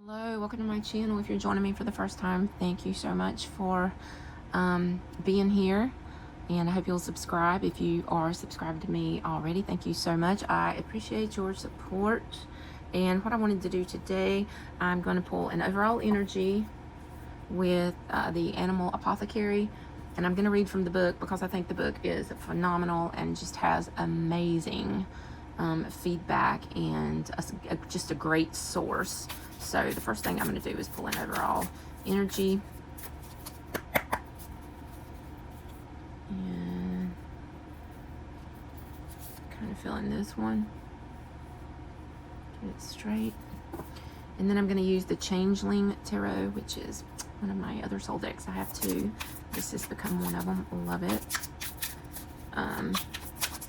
Hello, welcome to my channel. If you're joining me for the first time, thank you so much for being here, and I hope you'll subscribe if you are subscribed to me already. Thank you so much. I appreciate your support. And what I wanted to do today, I'm going to pull an overall energy with the animal apothecary, and I'm going to read from the book because I think the book is phenomenal and just has amazing feedback and just a great source. So the first thing I'm going to do is pull an overall energy. And kind of filling this one. Get it straight. And then I'm going to use the Changeling Tarot, which is one of my other soul decks. I have two. This has become one of them. Love it. I'm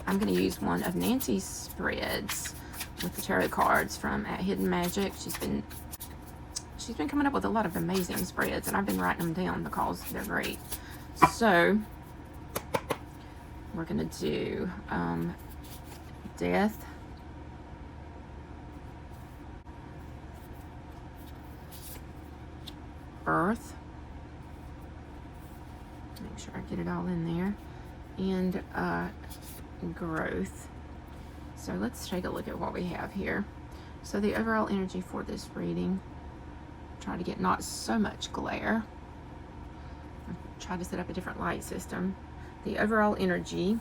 going to use one of Nancy's spreads with the tarot cards from At Hidden Magic. She's been coming up with a lot of amazing spreads, and I've been writing them down because they're great. So we're going to do death, birth, make sure I get it all in there, and growth. So let's take a look at what we have here. So the overall energy for this reading, try to get not so much glare. Try to set up a different light system. The overall energy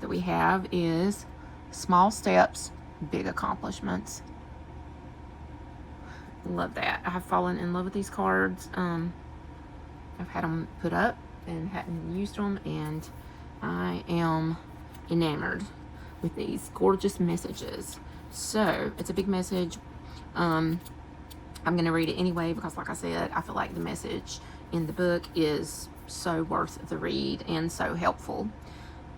that we have is small steps, big accomplishments. Love that. I have fallen in love with these cards. I've had them put up and hadn't used them, and I am enamored with these gorgeous messages. So it's a big message. I'm going to read it anyway because, like I said, I feel like the message in the book is so worth the read and so helpful.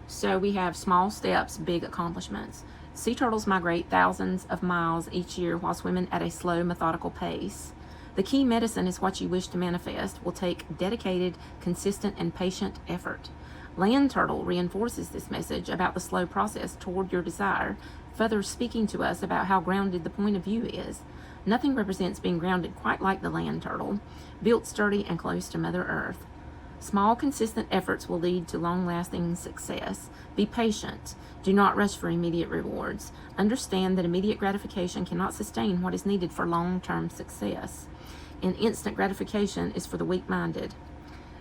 So we have small steps, big accomplishments. Sea turtles migrate thousands of miles each year while swimming at a slow, methodical pace. The key medicine is what you wish to manifest will take dedicated, consistent, and patient effort. Land turtle reinforces this message about the slow process toward your desire, further speaking to us about how grounded the point of view is. Nothing represents being grounded quite like the land turtle, built sturdy and close to Mother Earth. Small, consistent efforts will lead to long-lasting success. Be patient. Do not rush for immediate rewards. Understand that immediate gratification cannot sustain what is needed for long-term success. And instant gratification is for the weak-minded.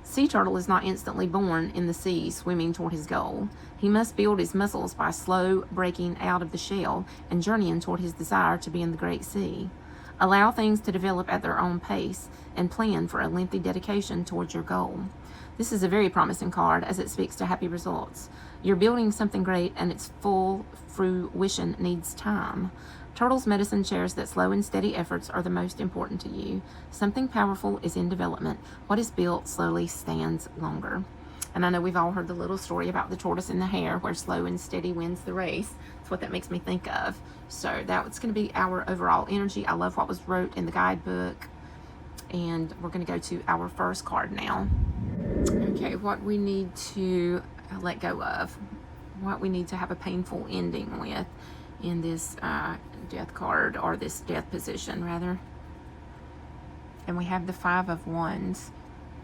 Sea turtle is not instantly born in the sea swimming toward his goal. He must build his muscles by slow breaking out of the shell and journeying toward his desire to be in the great sea. Allow things to develop at their own pace and plan for a lengthy dedication towards your goal. This is a very promising card as it speaks to happy results. You're building something great, and its full fruition needs time. Turtle's medicine shares that slow and steady efforts are the most important to you. Something powerful is in development. What is built slowly stands longer. And I know we've all heard the little story about the tortoise and the hare, where slow and steady wins the race. That's what that makes me think of. So that's going to be our overall energy. I love what was wrote in the guidebook. And we're going to go to our first card now. Okay, what we need to let go of. What we need to have a painful ending with in this death card, or this death position, rather. And we have the Five of Wands.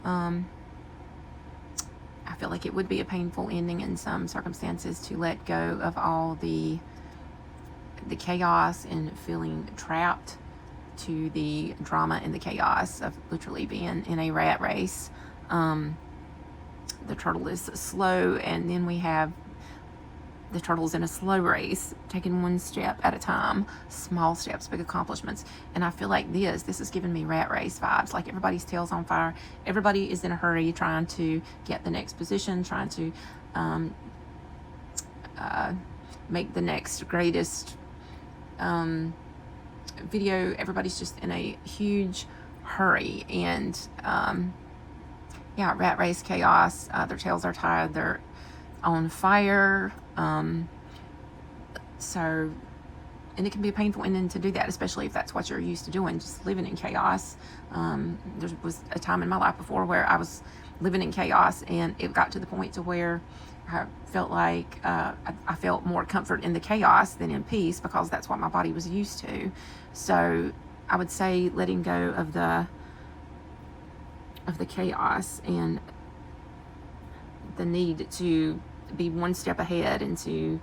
I feel like it would be a painful ending in some circumstances to let go of all the chaos and feeling trapped to the drama and the chaos of literally being in a rat race. The turtle is slow, and then we have the turtle's in a slow race, taking one step at a time, small steps, big accomplishments. And I feel like this is giving me rat race vibes, like everybody's tail's on fire. Everybody is in a hurry trying to get the next position, trying to make the next greatest video. Everybody's just in a huge hurry, and yeah, rat race, chaos. Their tails are tied, they're on fire. So, and it can be a painful ending to do that, especially if that's what you're used to doing, just living in chaos. There was a time in my life before where I was living in chaos, and it got to the point to where I felt like I felt more comfort in the chaos than in peace, because that's what my body was used to. So I would say letting go of the chaos and the need to be one step ahead and to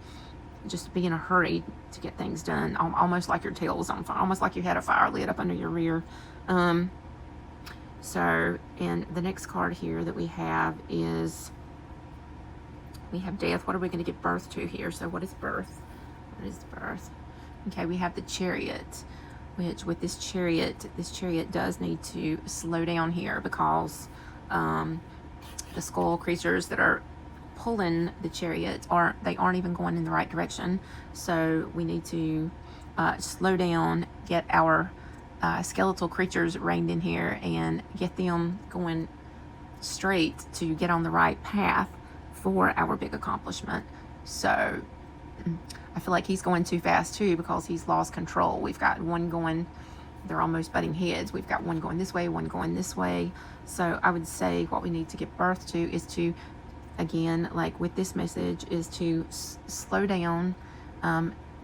just be in a hurry to get things done, almost like your tail was on fire, almost like you had a fire lit up under your rear. So, and the next card here that we have is, we have death. What are we going to give birth to here? So what is birth? What is birth? Okay, we have the Chariot, which with this chariot does need to slow down here because the skull creatures that are pulling the Chariot aren't even going in the right direction. So we need to slow down, get our skeletal creatures reined in here and get them going straight to get on the right path for our big accomplishment. So I feel like he's going too fast too because he's lost control. We've got one going, they're almost butting heads. We've got one going this way, one going this way. So I would say what we need to give birth to is to, again, like with this message, is to slow down,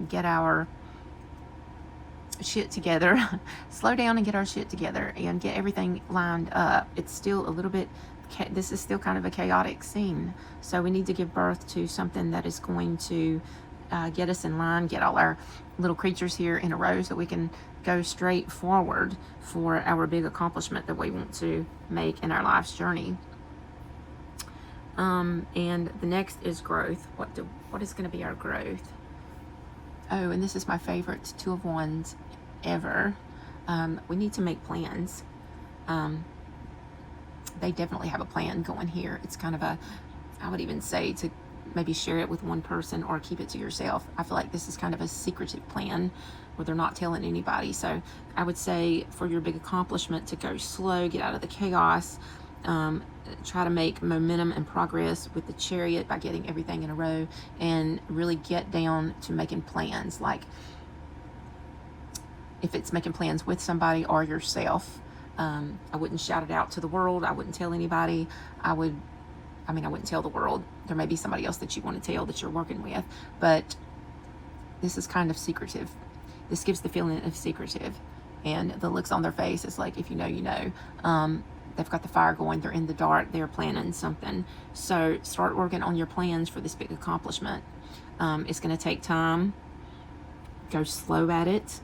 get our shit together, slow down and get our shit together and get everything lined up. It's still a little bit, this is still kind of a chaotic scene. So we need to give birth to something that is going to get us in line, get all our little creatures here in a row so we can go straight forward for our big accomplishment that we want to make in our life's journey. And the next is growth. What is going to be our growth? Oh, and this is my favorite Two of Wands ever. We need to make plans. They definitely have a plan going here. It's kind of a, I would even say to maybe share it with one person or keep it to yourself. I feel like this is kind of a secretive plan where they're not telling anybody. So I would say for your big accomplishment to go slow, get out of the chaos, try to make momentum and progress with the Chariot by getting everything in a row and really get down to making plans. Like if it's making plans with somebody or yourself, I wouldn't shout it out to the world. I wouldn't tell anybody. I wouldn't tell the world. There may be somebody else that you want to tell that you're working with, but this is kind of secretive. This gives the feeling of secretive, and the looks on their face is like, if you know, you know. They've got the fire going, they're in the dark, they're planning something. So start working on your plans for this big accomplishment. It's going to take time. Go slow at it.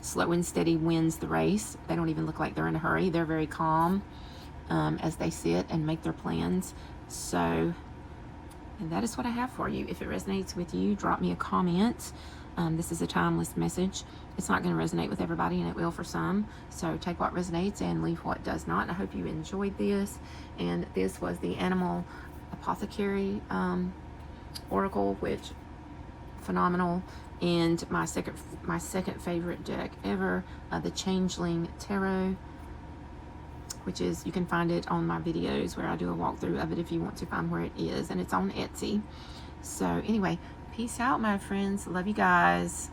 Slow and steady wins the race. They don't even look like they're in a hurry. They're very calm as they sit and make their plans. So, and that is what I have for you. If it resonates with you, drop me a comment. This is a timeless message. It's not going to resonate with everybody, and it will for some. So take what resonates and leave what does not. And I hope you enjoyed this. And this was the Animal Apothecary Oracle, which phenomenal. And my second favorite deck ever, the Changeling Tarot, which is, you can find it on my videos where I do a walkthrough of it if you want to find where it is, and it's on Etsy. So anyway, peace out, my friends. Love you guys.